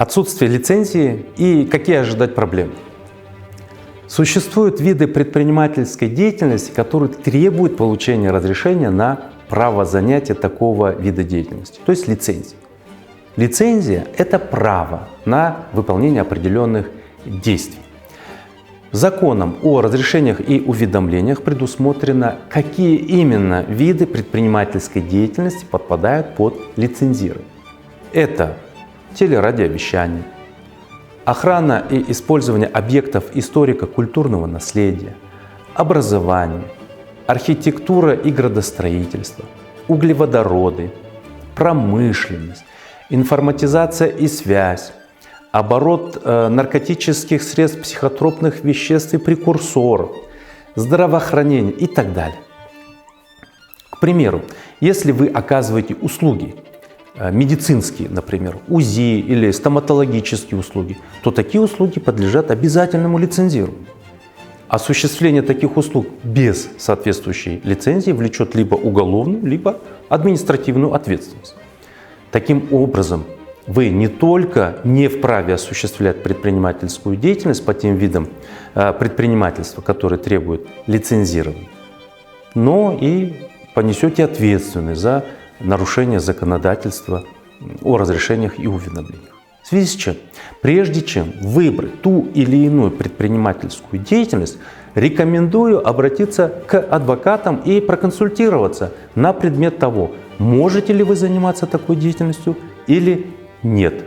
Отсутствие лицензии и какие ожидать проблемы. Существуют виды предпринимательской деятельности, которые требуют получения разрешения на право занятия такого вида деятельности, то есть лицензии. Лицензия – это право на выполнение определенных действий. Законом о разрешениях и уведомлениях предусмотрено, какие именно виды предпринимательской деятельности подпадают под лицензирование. Это телерадиовещание, охрана и использование объектов историко-культурного наследия, образование, архитектура и градостроительство, углеводороды, промышленность, информатизация и связь, оборот наркотических средств, психотропных веществ и прекурсоров, здравоохранение и так далее. К примеру, если вы оказываете услуги медицинские, например, УЗИ или стоматологические услуги, то такие услуги подлежат обязательному лицензированию. Осуществление таких услуг без соответствующей лицензии влечет либо уголовную, либо административную ответственность. Таким образом, вы не только не вправе осуществлять предпринимательскую деятельность по тем видам предпринимательства, которые требуют лицензирования, но и понесете ответственность за нарушение законодательства о разрешениях и уведомлениях. В связи с чем, прежде чем выбрать ту или иную предпринимательскую деятельность, рекомендую обратиться к адвокатам и проконсультироваться на предмет того, можете ли вы заниматься такой деятельностью или нет.